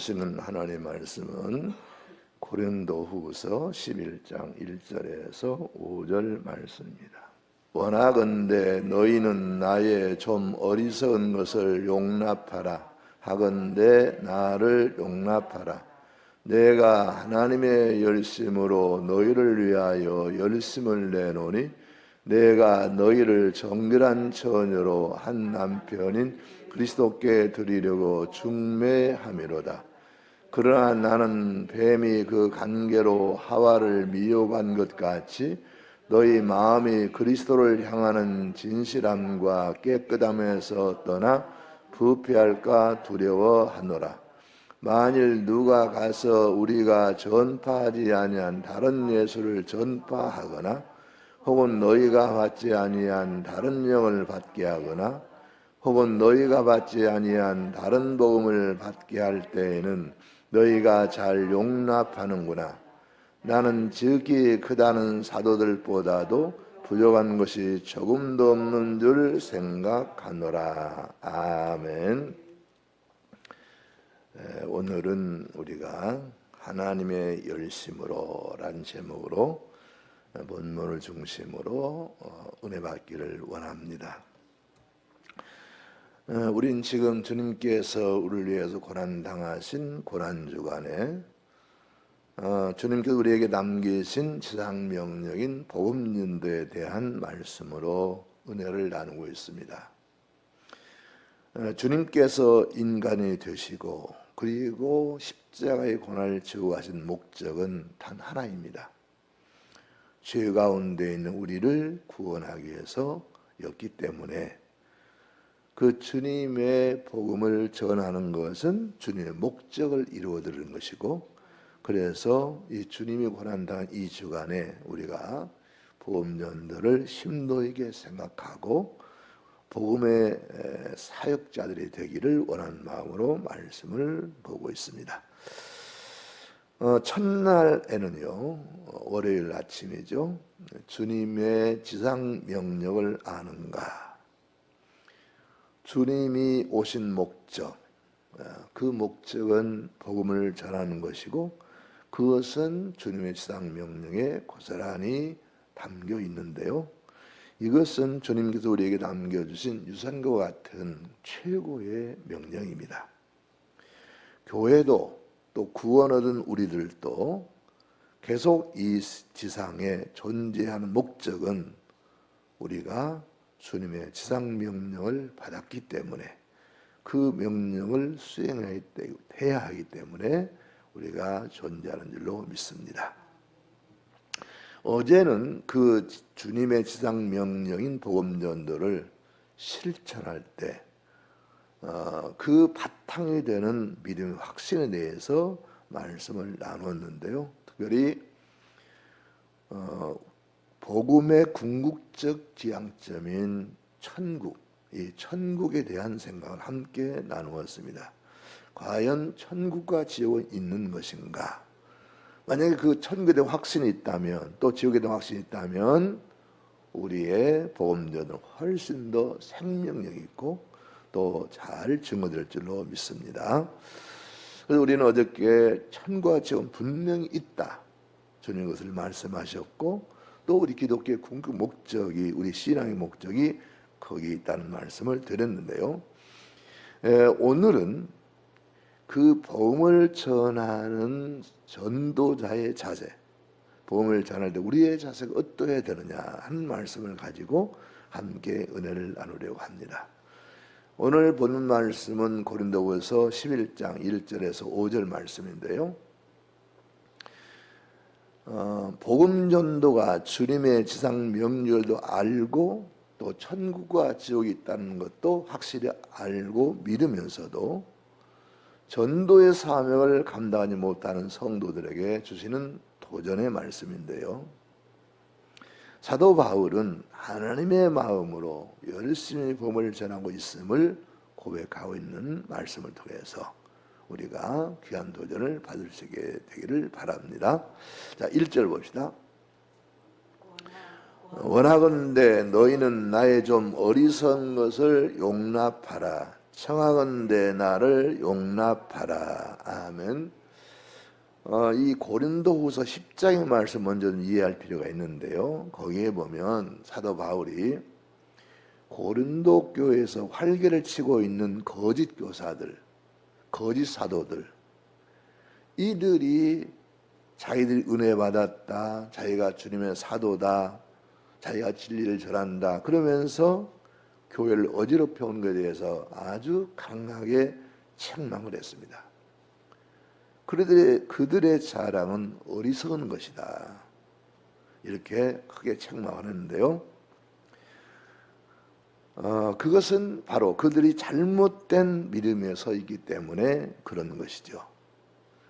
주시는 하나님의 말씀은 고린도후서 11장 1절에서 5절 말씀입니다. 원하건대 너희는 나의 좀 어리석은 것을 용납하라. 하건대 나를 용납하라. 내가 하나님의 열심으로 너희를 위하여 열심을 내노니 내가 너희를 정결한 처녀로 한 남편인 그리스도께 드리려고 중매함이로다. 그러나 나는 뱀이 그 관계로 하와를 미혹한 것 같이 너희 마음이 그리스도를 향하는 진실함과 깨끗함에서 떠나 부패할까 두려워하노라. 만일 누가 가서 우리가 전파하지 아니한 다른 예수를 전파하거나 혹은 너희가 받지 아니한 다른 영을 받게 하거나 혹은 너희가 받지 아니한 다른 복음을 받게 할 때에는 너희가 잘 용납하는구나. 나는 지극히 크다는 사도들보다도 부족한 것이 조금도 없는 줄 생각하노라. 아멘. 오늘은 우리가 하나님의 열심으로 라는 제목으로 본문을 중심으로 은혜 받기를 원합니다. 우린 지금 주님께서 우리를 위해서 고난당하신 고난주간에 주님께서 우리에게 남기신 지상명령인 복음전도에 대한 말씀으로 은혜를 나누고 있습니다. 주님께서 인간이 되시고 그리고 십자가의 고난을 지고 가신 목적은 단 하나입니다. 죄 가운데 있는 우리를 구원하기 위해서였기 때문에 그 주님의 복음을 전하는 것은 주님의 목적을 이루어드리는 것이고, 그래서 이 주님이 고난당한 이 주간에 우리가 복음전도를 심도 있게 생각하고 복음의 사역자들이 되기를 원하는 마음으로 말씀을 보고 있습니다. 첫날에는요, 월요일 아침이죠. 주님의 지상 명령을 아는가? 주님이 오신 목적, 그 목적은 복음을 전하는 것이고 그것은 주님의 지상 명령에 고스란히 담겨 있는데요. 이것은 주님께서 우리에게 남겨주신 유산과 같은 최고의 명령입니다. 교회도 또 구원 얻은 우리들도 계속 이 지상에 존재하는 목적은 우리가 주님의 지상 명령을 받았기 때문에 그 명령을 수행해야 하기 때문에 우리가 존재하는 줄로 믿습니다. 어제는 그 주님의 지상 명령인 복음전도를 실천할 때 그 바탕이 되는 믿음의 확신에 대해서 말씀을 나눴는데요. 특별히 복음의 궁극적 지향점인 천국, 이 천국에 대한 생각을 함께 나누었습니다. 과연 천국과 지옥은 있는 것인가? 만약에 그 천국에 대한 확신이 있다면, 또 지옥에 대한 확신이 있다면 우리의 복음전은 훨씬 더 생명력이 있고 또 잘 증거될 줄로 믿습니다. 그래서 우리는 어저께 천국과 지옥은 분명히 있다, 주님 것을 말씀하셨고, 또 우리 기독교의 궁극 목적이, 우리 신앙의 목적이 거기 있다는 말씀을 드렸는데요. 오늘은 그 복음을 전하는 전도자의 자세, 복음을 전할 때 우리의 자세가 어떠해야 되느냐 하는 말씀을 가지고 함께 은혜를 나누려고 합니다. 오늘 보는 말씀은 고린도후서 11장 1절에서 5절 말씀인데요. 복음 전도가 주님의 지상 명령도 알고 또 천국과 지옥이 있다는 것도 확실히 알고 믿으면서도 전도의 사명을 감당하지 못하는 성도들에게 주시는 도전의 말씀인데요. 사도 바울은 하나님의 마음으로 열심히 복음을 전하고 있음을 고백하고 있는 말씀을 통해서 우리가 귀한 도전을 받을 수 있게 되기를 바랍니다. 자, 1절 봅시다. 원하건대 너희는 나의 좀 어리석은 것을 용납하라. 청하건대 나를 용납하라. 아멘. 이 고린도후서 10장의 말씀 먼저 이해할 필요가 있는데요. 거기에 보면 사도 바울이 고린도 교회에서 활개를 치고 있는 거짓 교사들, 거짓 사도들, 이들이 자기들이 은혜 받았다, 자기가 주님의 사도다, 자기가 진리를 전한다 그러면서 교회를 어지럽혀 온 것에 대해서 아주 강하게 책망을 했습니다. 그들의 자랑은 어리석은 것이다, 이렇게 크게 책망을 했는데요. 그것은 바로 그들이 잘못된 믿음에 서 있기 때문에 그런 것이죠.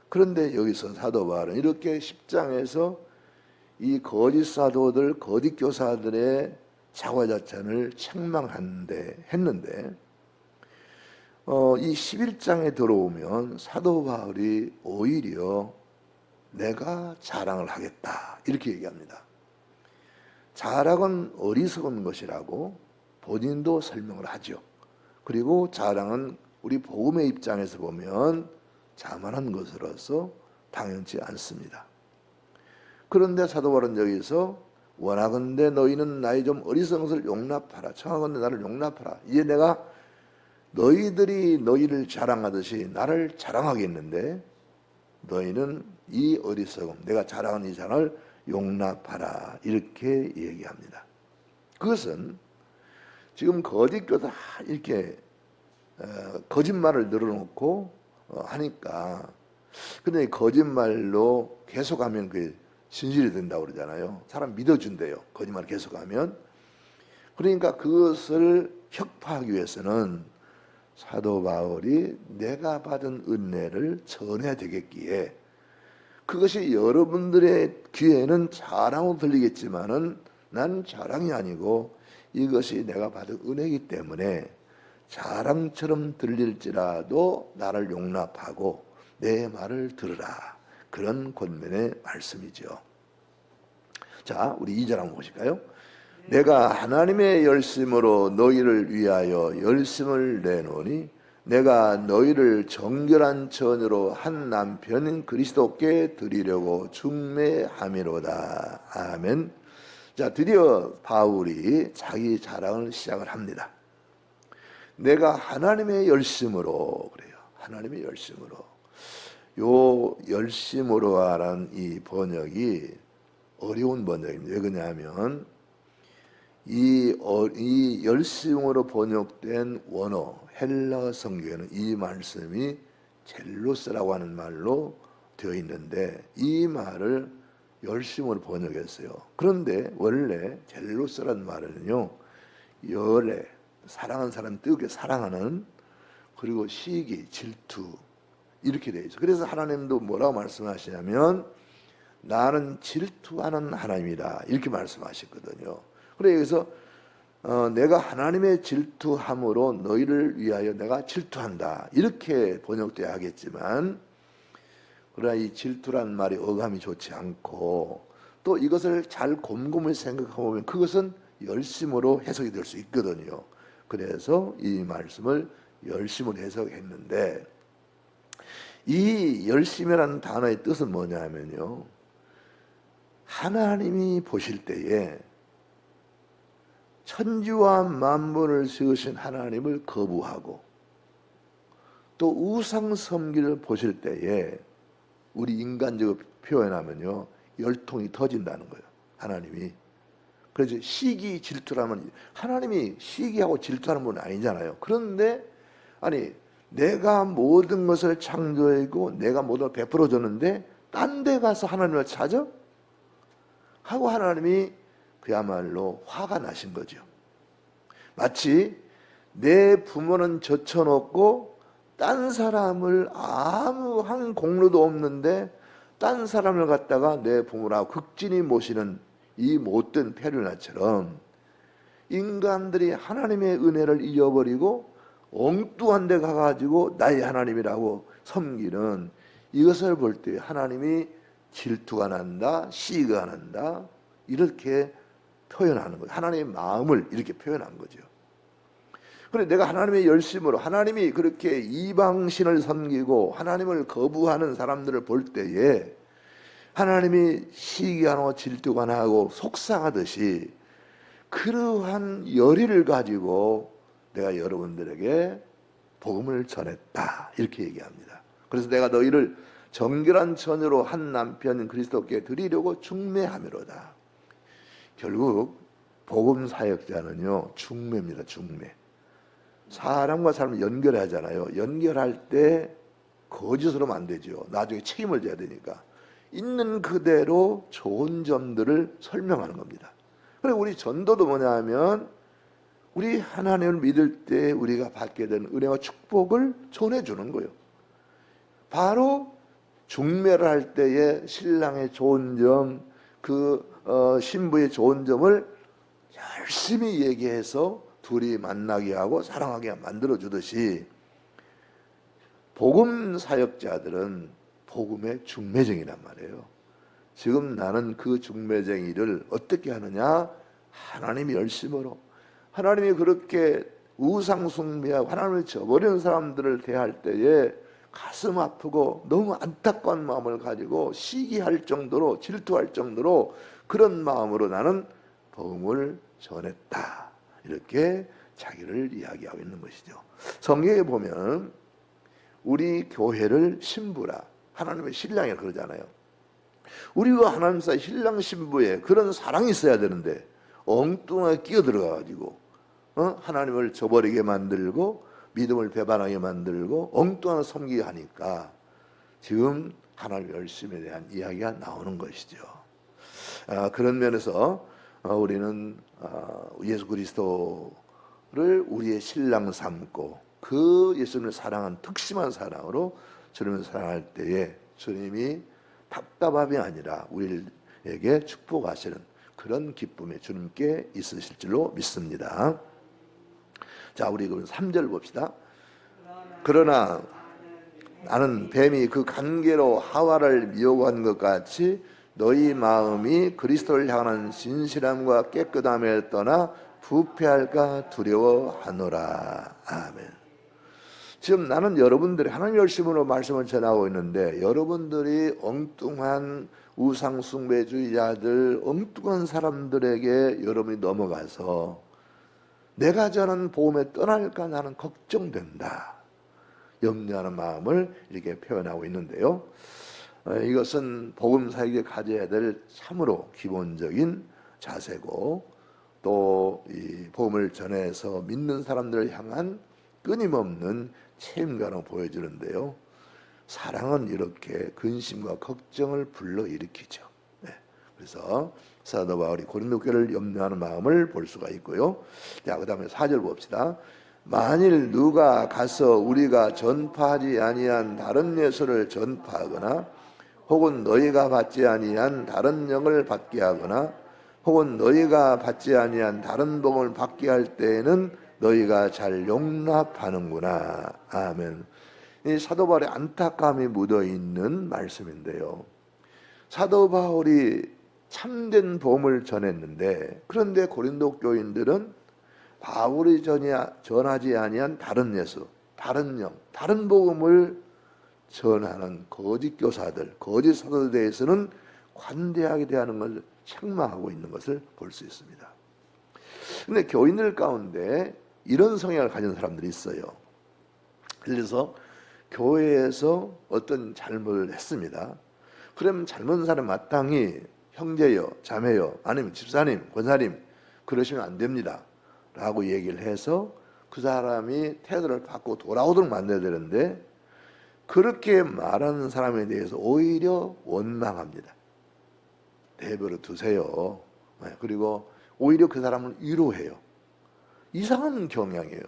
그런데 여기서 사도 바울은 이렇게 10장에서 이 거짓 사도들, 거짓 교사들의 자화자찬을 했는데 이 11장에 들어오면 사도 바울이 오히려 내가 자랑을 하겠다 이렇게 얘기합니다. 자랑은 어리석은 것이라고 본인도 설명을 하죠. 그리고 자랑은 우리 복음의 입장에서 보면 자만한 것으로서 당연치 않습니다. 그런데 사도 바울은 여기서 원하건대 너희는 나의 좀 어리석은 것을 용납하라. 청하건대 나를 용납하라. 이제 내가 너희들이 너희를 자랑하듯이 나를 자랑하겠는데 너희는 이 어리석음, 내가 자랑하는 이 자랑을 용납하라. 이렇게 얘기합니다. 그것은 지금 거짓 교사 이렇게 거짓말을 늘어놓고 하니까, 근데 거짓말로 계속하면 그게 진실이 된다고 그러잖아요. 사람 믿어준대요, 거짓말 계속하면. 그러니까 그것을 혁파하기 위해서는 사도 바울이 내가 받은 은혜를 전해야 되겠기에, 그것이 여러분들의 귀에는 자랑으로 들리겠지만은 난 자랑이 아니고 이것이 내가 받은 은혜이기 때문에 자랑처럼 들릴지라도 나를 용납하고 내 말을 들으라, 그런 권면의 말씀이죠. 자, 우리 2절 한번 보실까요? 내가 하나님의 열심으로 너희를 위하여 열심을 내노니 내가 너희를 정결한 처녀로 한 남편인 그리스도께 드리려고 중매함이로다. 아멘. 자, 드디어 바울이 자기 자랑을 시작을 합니다. 내가 하나님의 열심으로, 그래요. 하나님의 열심으로. 요 열심으로 하라는 이 번역이 어려운 번역입니다. 왜 그러냐면 이 열심으로 번역된 원어 헬라 성경에는 이 말씀이 젤로스라고 하는 말로 되어 있는데 이 말을 열심으로 번역했어요. 그런데 원래 젤로스라는 말은요, 열애, 사랑하는 사람 뜨겁게 사랑하는, 그리고 시기, 질투, 이렇게 되어 있어요. 그래서 하나님도 뭐라고 말씀하시냐면 나는 질투하는 하나님이다, 이렇게 말씀하셨거든요. 그래 여기서 내가 하나님의 질투함으로 너희를 위하여 내가 질투한다, 이렇게 번역돼야 하겠지만, 그러나 이 질투란 말이 어감이 좋지 않고 또 이것을 잘 곰곰이 생각해보면 그것은 열심으로 해석이 될 수 있거든요. 그래서 이 말씀을 열심으로 해석했는데, 이 열심이라는 단어의 뜻은 뭐냐면요, 하나님이 보실 때에 천지와 만물을 지으신 하나님을 거부하고 또 우상 섬기를 보실 때에 우리 인간적으로 표현하면요, 열통이 터진다는 거예요. 하나님이. 그래서 시기 질투라면 하나님이 시기하고 질투하는 분은 아니잖아요. 그런데 아니 내가 모든 것을 창조했고 내가 모든 걸 베풀어 줬는데 딴 데 가서 하나님을 찾아? 하고 하나님이 그야말로 화가 나신 거죠. 마치 내 부모는 젖혀놓고 딴 사람을 아무한 공로도 없는데 딴 사람을 갖다가 내 부모라고 극진히 모시는 이 못된 페르나처럼 인간들이 하나님의 은혜를 잊어버리고 엉뚱한 데 가가지고 나의 하나님이라고 섬기는 이것을 볼 때 하나님이 질투가 난다, 시기가 난다, 이렇게 표현하는 거예요. 하나님의 마음을 이렇게 표현한 거죠. 그래 내가 하나님의 열심으로 하나님이 그렇게 이방신을 섬기고 하나님을 거부하는 사람들을 볼 때에 하나님이 시기하고 질투가 나고 속상하듯이 그러한 열의를 가지고 내가 여러분들에게 복음을 전했다 이렇게 얘기합니다. 그래서 내가 너희를 정결한 처녀로 한 남편 그리스도께 드리려고 중매하미로다. 결국 복음 사역자는요 중매입니다. 중매. 사람과 사람을 연결하잖아요. 연결할 때 거짓으로 하면 안 되죠. 나중에 책임을 져야 되니까 있는 그대로 좋은 점들을 설명하는 겁니다. 그리고 우리 전도도 뭐냐 하면 우리 하나님을 믿을 때 우리가 받게 된 은혜와 축복을 전해주는 거예요. 바로 중매를 할 때에 신랑의 좋은 점, 신부의 좋은 점을 열심히 얘기해서 둘이 만나게 하고 사랑하게 만들어주듯이 복음 사역자들은 복음의 중매쟁이란 말이에요. 지금 나는 그 중매쟁이를 어떻게 하느냐? 하나님이 열심으로 하나님이 그렇게 우상숭배하고 하나님을 저버리는 사람들을 대할 때에 가슴 아프고 너무 안타까운 마음을 가지고 시기할 정도로 질투할 정도로 그런 마음으로 나는 복음을 전했다. 이렇게 자기를 이야기하고 있는 것이죠. 성경에 보면 우리 교회를 신부라 하나님의 신랑이라 그러잖아요. 우리가 하나님 사이 신랑 신부에 그런 사랑이 있어야 되는데 엉뚱하게 끼어들어가 가지고 하나님을 저버리게 만들고 믿음을 배반하게 만들고 엉뚱한 섬기게 하니까 지금 하나님의 열심에 대한 이야기가 나오는 것이죠. 그런 면에서 우리는 예수 그리스도를 우리의 신랑 삼고 그 예수님을 사랑한 특심한 사랑으로 주님을 사랑할 때에 주님이 답답함이 아니라 우리에게 축복하시는 그런 기쁨이 주님께 있으실 줄로 믿습니다. 자, 우리 그럼 3절 봅시다. 그러나 나는 뱀이 그 간계로 하와를 미혹한 것 같이 너희 마음이 그리스도를 향하는 진실함과 깨끗함에 떠나 부패할까 두려워하노라. 아멘. 지금 나는 여러분들이 하나님 열심으로 말씀을 전하고 있는데 여러분들이 엉뚱한 우상숭배주의자들 엉뚱한 사람들에게 여러분이 넘어가서 내가 전한 복음에 떠날까 나는 걱정된다. 염려하는 마음을 이렇게 표현하고 있는데요. 이것은 복음 사역에 가져야 될 참으로 기본적인 자세고 또 이 복음을 전해서 믿는 사람들을 향한 끊임없는 책임감을 보여주는데요. 사랑은 이렇게 근심과 걱정을 불러일으키죠. 네. 그래서 사도 바울이 고린도 교회를 염려하는 마음을 볼 수가 있고요. 자, 그 다음에 4절 봅시다. 만일 누가 가서 우리가 전파하지 아니한 다른 예수를 전파하거나 혹은 너희가 받지 아니한 다른 영을 받게 하거나 혹은 너희가 받지 아니한 다른 복음을 받게 할 때에는 너희가 잘 용납하는구나. 아멘. 이 사도 바울의 안타까움이 묻어있는 말씀인데요. 사도 바울이 참된 복음을 전했는데 그런데 고린도 교인들은 바울이 전하지 아니한 다른 예수, 다른 영, 다른 복음을 전하는 거짓 교사들, 거짓 사도에 대해서는 관대하게 대하는 것을 책망하고 있는 것을 볼 수 있습니다. 그런데 교인들 가운데 이런 성향을 가진 사람들이 있어요. 그래서 교회에서 어떤 잘못을 했습니다. 그러면 잘못한 사람 마땅히 형제요, 자매요, 아니면 집사님, 권사님 그러시면 안 됩니다 라고 얘기를 해서 그 사람이 태도를 바꾸고 돌아오도록 만들어야 되는데 그렇게 말하는 사람에 대해서 오히려 원망합니다. 내버려 두세요. 그리고 오히려 그 사람을 위로해요. 이상한 경향이에요.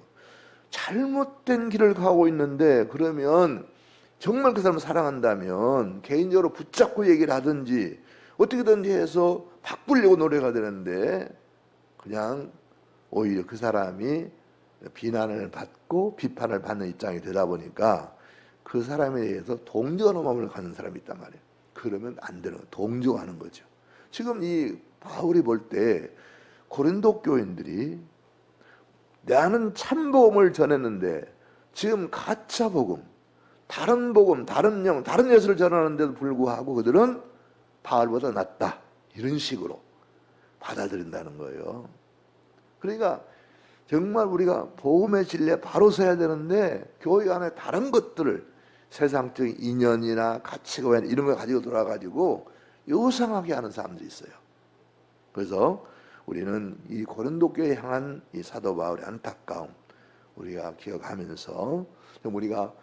잘못된 길을 가고 있는데 그러면 정말 그 사람을 사랑한다면 개인적으로 붙잡고 얘기를 하든지 어떻게든지 해서 바꾸려고 노력해야 되는데 그냥 오히려 그 사람이 비난을 받고 비판을 받는 입장이 되다 보니까 그 사람에 대해서 동정하는 마음을 갖는 사람이 있단 말이에요. 그러면 안 되는 거예요. 동정하는 거죠. 지금 이 바울이 볼 때 고린도 교인들이 나는 참복음을 전했는데 지금 가짜 복음, 다른 복음, 다른 영, 다른 예수를 전하는데도 불구하고 그들은 바울보다 낫다. 이런 식으로 받아들인다는 거예요. 그러니까 정말 우리가 복음의 진리에 바로 서야 되는데 교회 안에 다른 것들을 세상적인 인연이나 가치관 이런 걸 가지고 돌아가지고 요상하게 하는 사람들이 있어요. 그래서 우리는 이 고린도 교회에 향한 이 사도 바울의 안타까움 우리가 기억하면서 우리가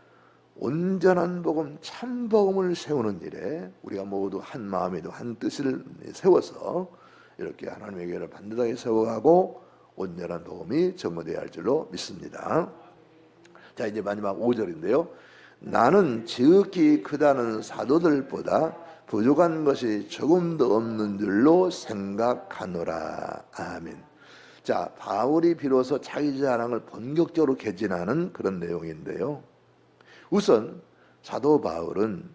온전한 복음, 참 복음을 세우는 일에 우리가 모두 한 마음에도 한 뜻을 세워서 이렇게 하나님의 교회를 반듯하게 세워가고 온전한 복음이 전거되어야 할 줄로 믿습니다. 자, 이제 마지막 5절인데요. 나는 지극히 크다는 사도들보다 부족한 것이 조금도 없는 줄로 생각하노라. 아멘. 자, 바울이 비로소 자기 자랑을 본격적으로 개진하는 그런 내용인데요. 우선 사도 바울은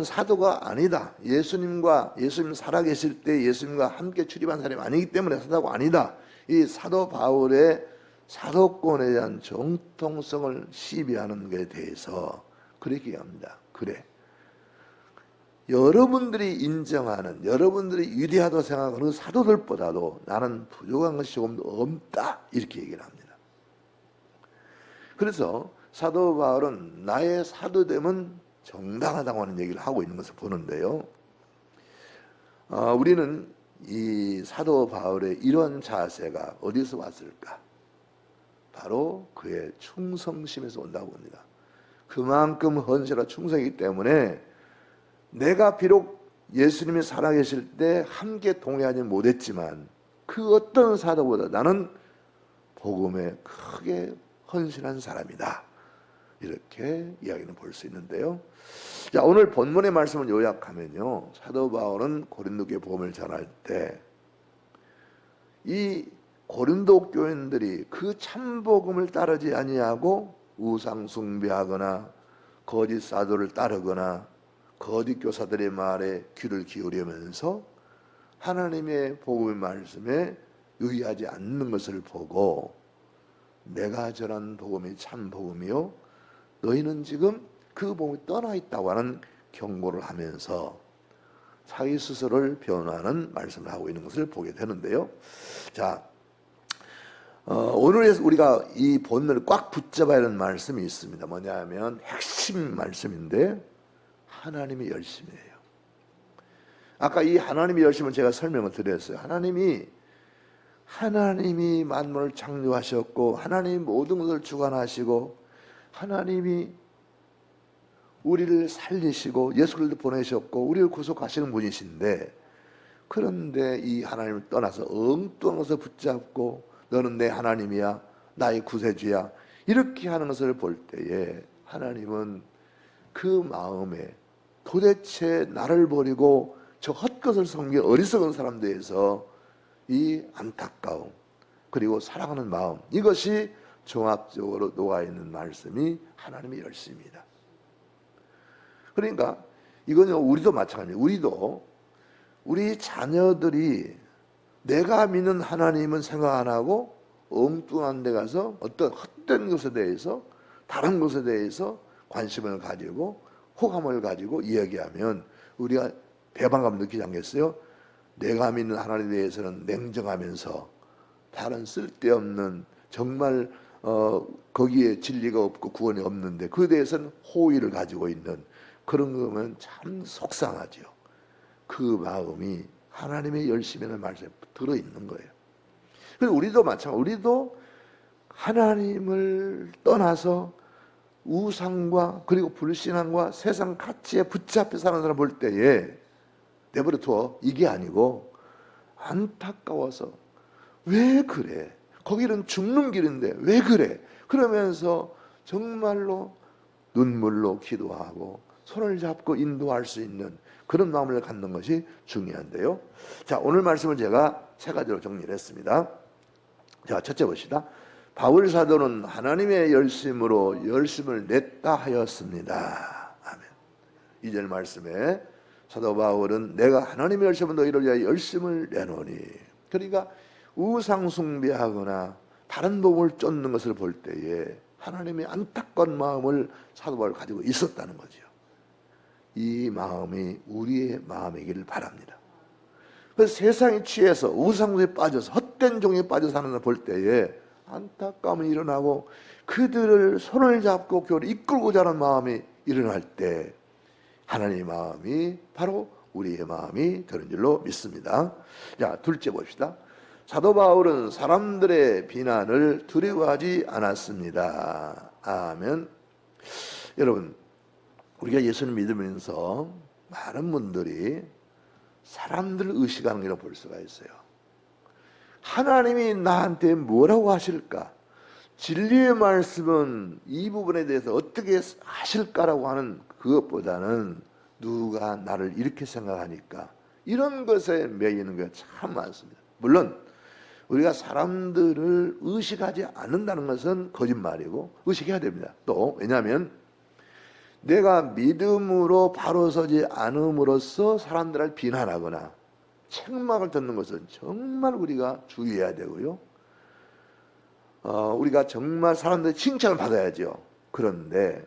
사도가 아니다. 예수님 살아계실 때 예수님과 함께 출입한 사람이 아니기 때문에 사도가 아니다. 이 사도 바울의 사도권에 대한 정통성을 시비하는 것에 대해서 그렇게 합니다. 그래, 여러분들이 인정하는, 여러분들이 위대하다고 생각하는 그 사도들보다도 나는 부족한 것이 조금도 없다. 이렇게 얘기를 합니다. 그래서 사도 바울은 나의 사도됨은 정당하다고 하는 얘기를 하고 있는 것을 보는데요. 우리는 이 사도 바울의 이런 자세가 어디서 왔을까? 바로 그의 충성심에서 온다고 봅니다. 그만큼 헌신과 충성이기 때문에 내가 비록 예수님이 살아계실 때 함께 동행하지 못했지만 그 어떤 사도보다 나는 복음에 크게 헌신한 사람이다. 이렇게 이야기는 볼 수 있는데요. 자, 오늘 본문의 말씀을 요약하면요, 사도 바울은 고린도 교회 복음을 전할 때 이 고린도 교인들이 그 참복음을 따르지 아니하고 우상 숭배하거나 거짓 사도를 따르거나 거짓 교사들의 말에 귀를 기울이면서 하나님의 복음의 말씀에 유의하지 않는 것을 보고 내가 전한 복음이 참 복음이요 너희는 지금 그 복음이 떠나 있다고 하는 경고를 하면서 자기 스스로를 변호하는 말씀을 하고 있는 것을 보게 되는데요. 자, 오늘 우리가 이 본문을 꽉 붙잡아야 하는 말씀이 있습니다. 뭐냐면 핵심 말씀인데 하나님의 열심이에요. 아까 이 하나님의 열심을 제가 설명을 드렸어요. 하나님이 만물을 창조하셨고 하나님이 모든 것을 주관하시고 하나님이 우리를 살리시고 예수를 보내셨고 우리를 구속하시는 분이신데, 그런데 이 하나님을 떠나서 엉뚱한 것을 붙잡고 너는 내 하나님이야, 나의 구세주야, 이렇게 하는 것을 볼 때에 하나님은 그 마음에 도대체 나를 버리고 저 헛것을 섬기는 어리석은 사람들에서 이 안타까움 그리고 사랑하는 마음, 이것이 종합적으로 녹아있는 말씀이 하나님의 열심입니다. 그러니까 이건 우리도 마찬가지입니다. 우리 자녀들이 내가 믿는 하나님은 생각 안 하고 엉뚱한 데 가서 어떤 헛된 것에 대해서, 다른 것에 대해서 관심을 가지고 호감을 가지고 이야기하면 우리가 배반감을 느끼지 않겠어요? 내가 믿는 하나님에 대해서는 냉정하면서 다른 쓸데없는 정말 거기에 진리가 없고 구원이 없는데 그에 대해서는 호의를 가지고 있는 그런 거면 참 속상하죠. 그 마음이 하나님의 열심이라는 말씀에 들어있는 거예요. 그래서 우리도 마찬가지로 우리도 하나님을 떠나서 우상과 그리고 불신앙과 세상 가치에 붙잡혀 사는 사람 볼 때에 내버려 두어, 이게 아니고 안타까워서 왜 그래? 거기는 죽는 길인데 왜 그래? 그러면서 정말로 눈물로 기도하고 손을 잡고 인도할 수 있는 그런 마음을 갖는 것이 중요한데요. 자, 오늘 말씀을 제가 세 가지로 정리를 했습니다. 자, 첫째 봅시다. 바울 사도는 하나님의 열심으로 열심을 냈다 하였습니다. 아멘. 2절 말씀에 사도 바울은 내가 하나님의 열심으로 너희를 위하여 열심을 내노니. 그러니까 우상 숭배하거나 다른 법을 쫓는 것을 볼 때에 하나님의 안타까운 마음을 사도 바울이 가지고 있었다는 거죠. 이 마음이 우리의 마음이기를 바랍니다. 그래서 세상에 취해서 우상에 빠져서 헛된 종에 빠져 사는 걸 볼 때에 안타까움이 일어나고 그들을 손을 잡고 교회를 이끌고자 하는 마음이 일어날 때 하나님의 마음이 바로 우리의 마음이 되는 줄로 믿습니다. 자, 둘째 봅시다. 사도 바울은 사람들의 비난을 두려워하지 않았습니다. 아멘. 여러분, 우리가 예수를 믿으면서 많은 분들이 사람들을 의식하는 거라고 볼 수가 있어요. 하나님이 나한테 뭐라고 하실까? 진리의 말씀은 이 부분에 대해서 어떻게 하실까라고 하는 그것보다는 누가 나를 이렇게 생각하니까 이런 것에 매이는 게 참 많습니다. 물론 우리가 사람들을 의식하지 않는다는 것은 거짓말이고 의식해야 됩니다. 또 왜냐하면 내가 믿음으로 바로 서지 않음으로써 사람들을 비난하거나 책망을 듣는 것은 정말 우리가 주의해야 되고요. 우리가 정말 사람들의 칭찬을 받아야죠. 그런데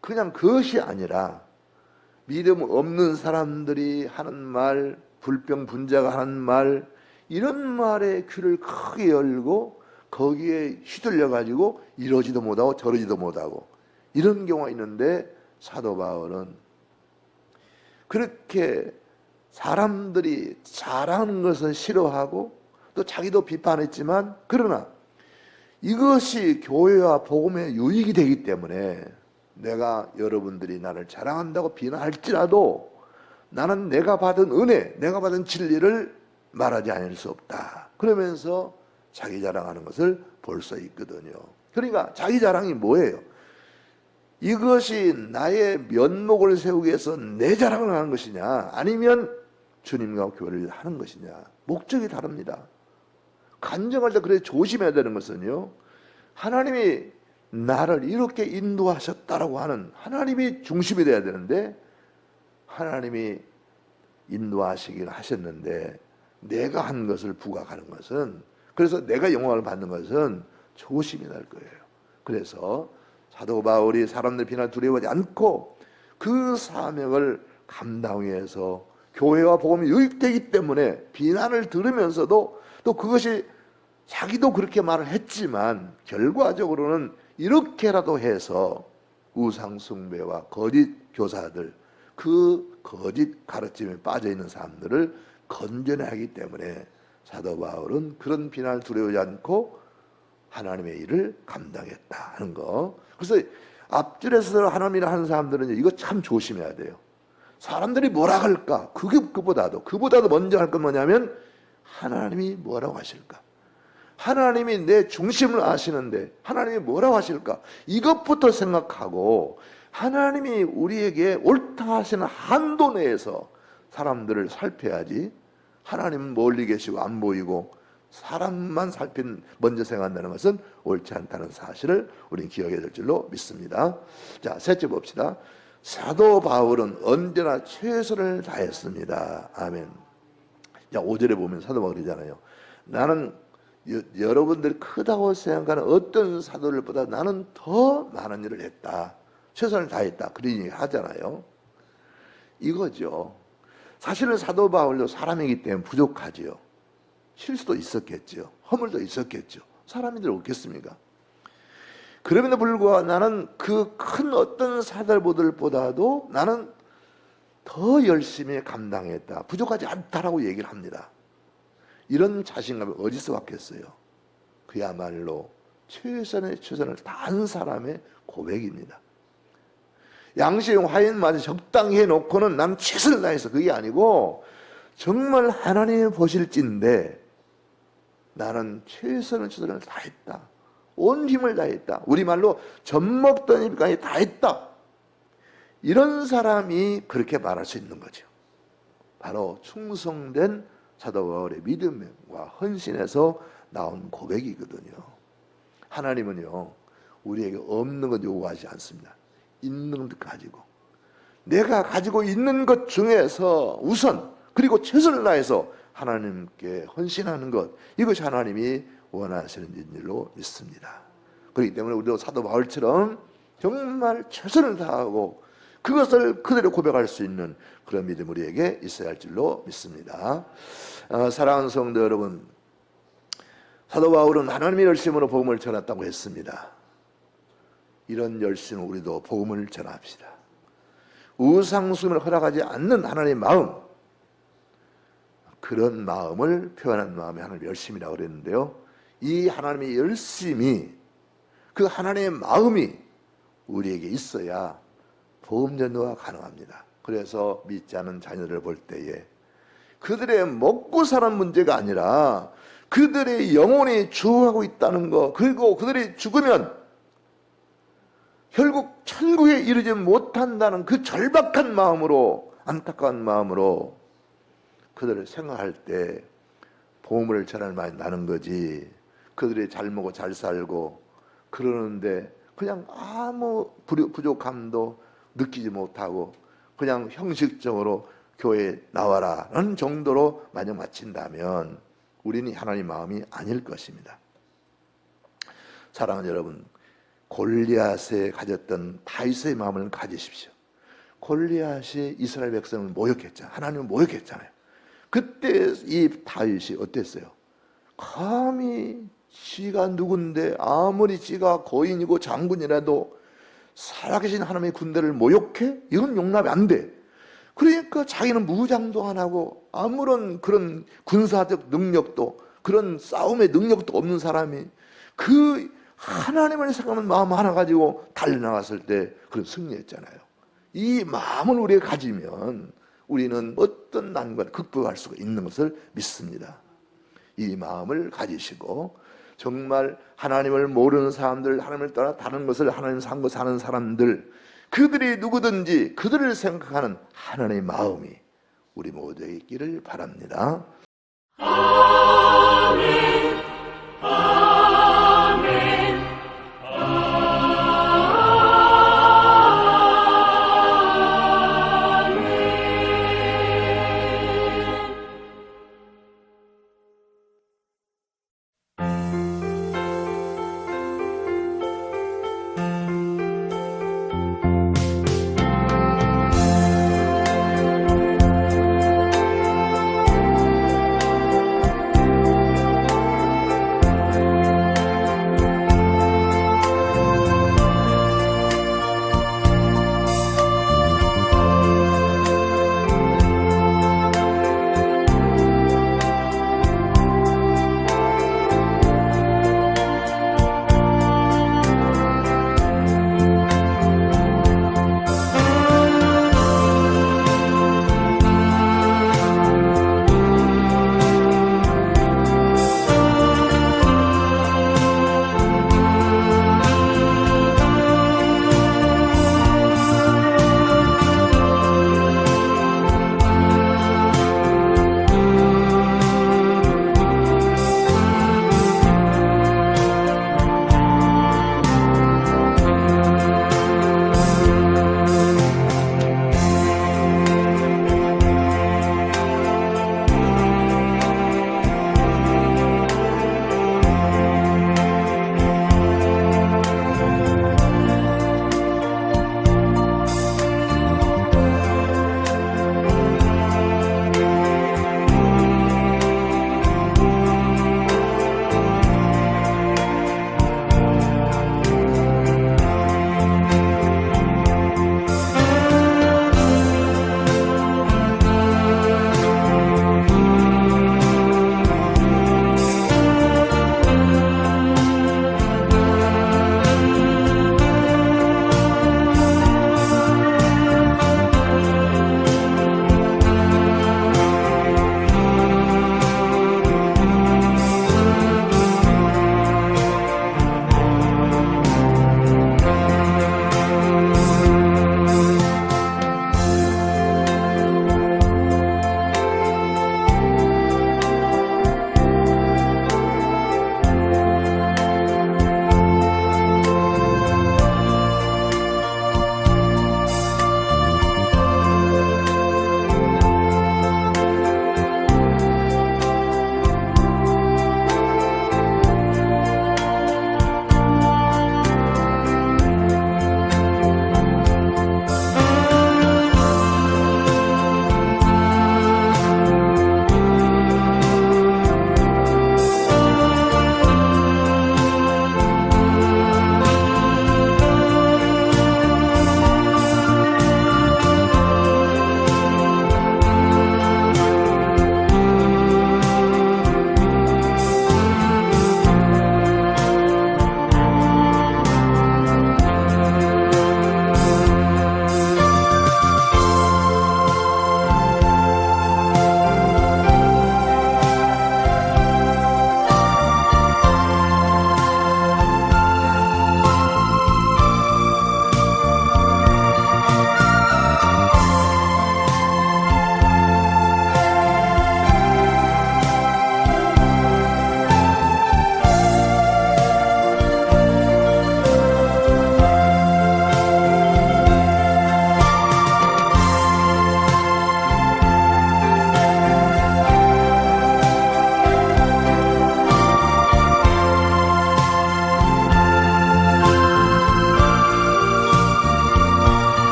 그냥 그것이 아니라 믿음 없는 사람들이 하는 말, 불평분자가 하는 말, 이런 말에 귀를 크게 열고 거기에 휘둘려 가지고 이러지도 못하고 저러지도 못하고 이런 경우가 있는데 사도 바울은 그렇게 사람들이 잘하는 것을 싫어하고 또 자기도 비판했지만 그러나 이것이 교회와 복음의 유익이 되기 때문에 내가 여러분들이 나를 자랑한다고 비난할지라도 나는 내가 받은 은혜, 내가 받은 진리를 말하지 않을 수 없다. 그러면서 자기 자랑하는 것을 볼 수 있거든요. 그러니까 자기 자랑이 뭐예요? 이것이 나의 면목을 세우기 위해서 내 자랑을 하는 것이냐 아니면 주님과 교회를 하는 것이냐 목적이 다릅니다. 간증할 때 그래 조심해야 되는 것은요, 하나님이 나를 이렇게 인도하셨다라고 하는 하나님이 중심이 돼야 되는데 하나님이 인도하시긴 하셨는데 내가 한 것을 부각하는 것은, 그래서 내가 영광을 받는 것은 조심이 날 거예요. 그래서 사도 바울이 사람들 비난 두려워하지 않고 그 사명을 감당하기 위해서 교회와 복음이 유익되기 때문에 비난을 들으면서도 또 그것이 자기도 그렇게 말을 했지만 결과적으로는 이렇게라도 해서 우상숭배와 거짓 교사들, 그 거짓 가르침에 빠져있는 사람들을 건져내야 하기 때문에 사도 바울은 그런 비난을 두려워하지 않고 하나님의 일을 감당했다 하는 거. 그래서 앞줄에서 하나님 일을 하는 사람들은 이거 참 조심해야 돼요. 사람들이 뭐라 할까? 그보다도 먼저 할 건 뭐냐면 하나님이 뭐라고 하실까? 하나님이 내 중심을 아시는데 하나님이 뭐라고 하실까? 이것부터 생각하고 하나님이 우리에게 옳다 하시는 한도 내에서 사람들을 살펴야지, 하나님은 멀리 계시고 안 보이고 사람만 먼저 생각한다는 것은 옳지 않다는 사실을 우리는 기억해야 될 줄로 믿습니다. 자, 셋째 봅시다. 사도 바울은 언제나 최선을 다했습니다. 아멘. 자, 5절에 보면 사도 바울이잖아요. 나는 여러분들이 크다고 생각하는 어떤 사도들보다 나는 더 많은 일을 했다. 최선을 다했다. 그런 얘기 하잖아요. 이거죠. 사실은 사도 바울도 사람이기 때문에 부족하지요. 실수도 있었겠죠. 허물도 있었겠죠. 사람인들 없겠습니까? 그럼에도 불구하고 나는 그 큰 어떤 사도들보다도 나는 더 열심히 감당했다. 부족하지 않다라고 얘기를 합니다. 이런 자신감이 어디서 왔겠어요? 그야말로 최선의 최선을 다한 사람의 고백입니다. 양식 화인 마저 적당히 해놓고는 난 최선을 다해서 그게 아니고 정말 하나님이 보실진데 나는 최선의 최선을 다했다. 온 힘을 다했다. 우리말로 젖먹던 입까지 다했다. 이런 사람이 그렇게 말할 수 있는 거죠. 바로 충성된 사도 바울의 믿음과 헌신에서 나온 고백이거든요. 하나님은요, 우리에게 없는 것 요구하지 않습니다. 있는 것 가지고, 내가 가지고 있는 것 중에서 우선 그리고 최선을 다해서 하나님께 헌신하는 것, 이것이 하나님이 원하시는 일로 믿습니다. 그렇기 때문에 우리도 사도 바울처럼 정말 최선을 다하고 그것을 그대로 고백할 수 있는 그런 믿음 우리에게 있어야 할 줄로 믿습니다. 사랑하는 성도 여러분, 사도 바울은 하나님의 열심으로 복음을 전했다고 했습니다. 이런 열심을 우리도 복음을 전합시다. 우상숭배를 허락하지 않는 하나님의 마음, 그런 마음을 표현한 마음이 하나님의 열심이라고 그랬는데요, 이 하나님의 열심이, 그 하나님의 마음이 우리에게 있어야 복음 전도가 가능합니다. 그래서 믿지 않은 자녀들을 볼 때에 그들의 먹고 사는 문제가 아니라 그들의 영혼이 주어하고 있다는 것, 그리고 그들이 죽으면 결국 천국에 이르지 못한다는 그 절박한 마음으로, 안타까운 마음으로 그들을 생각할 때 복음을 전할 말이 나는 거지. 그들이 잘 먹고 잘 살고 그러는데 그냥 아무 부족함도 느끼지 못하고 그냥 형식적으로 교회에 나와라는 정도로 만약 마친다면 우리는 하나님 마음이 아닐 것입니다. 사랑하는 여러분, 골리앗에 가졌던 다윗의 마음을 가지십시오. 골리앗이 이스라엘 백성을 모욕했잖아요. 하나님을 모욕했잖아요. 그때 이 다윗이 어땠어요? 감히 지가 누군데, 아무리 지가 거인이고 장군이라도 살아계신 하나님의 군대를 모욕해? 이건 용납이 안 돼. 그러니까 자기는 무장도 안 하고 아무런 그런 군사적 능력도, 그런 싸움의 능력도 없는 사람이 그 하나님을 생각하는 마음 하나 가지고 달려나갔을 때 그런 승리했잖아요. 이 마음을 우리가 가지면 우리는 어떤 난관을 극복할 수가 있는 것을 믿습니다. 이 마음을 가지시고 정말 하나님을 모르는 사람들, 하나님을 떠나 다른 것을 하나님 산 거 사는 사람들, 그들이 누구든지 그들을 생각하는 하나님의 마음이 우리 모두에게 있기를 바랍니다.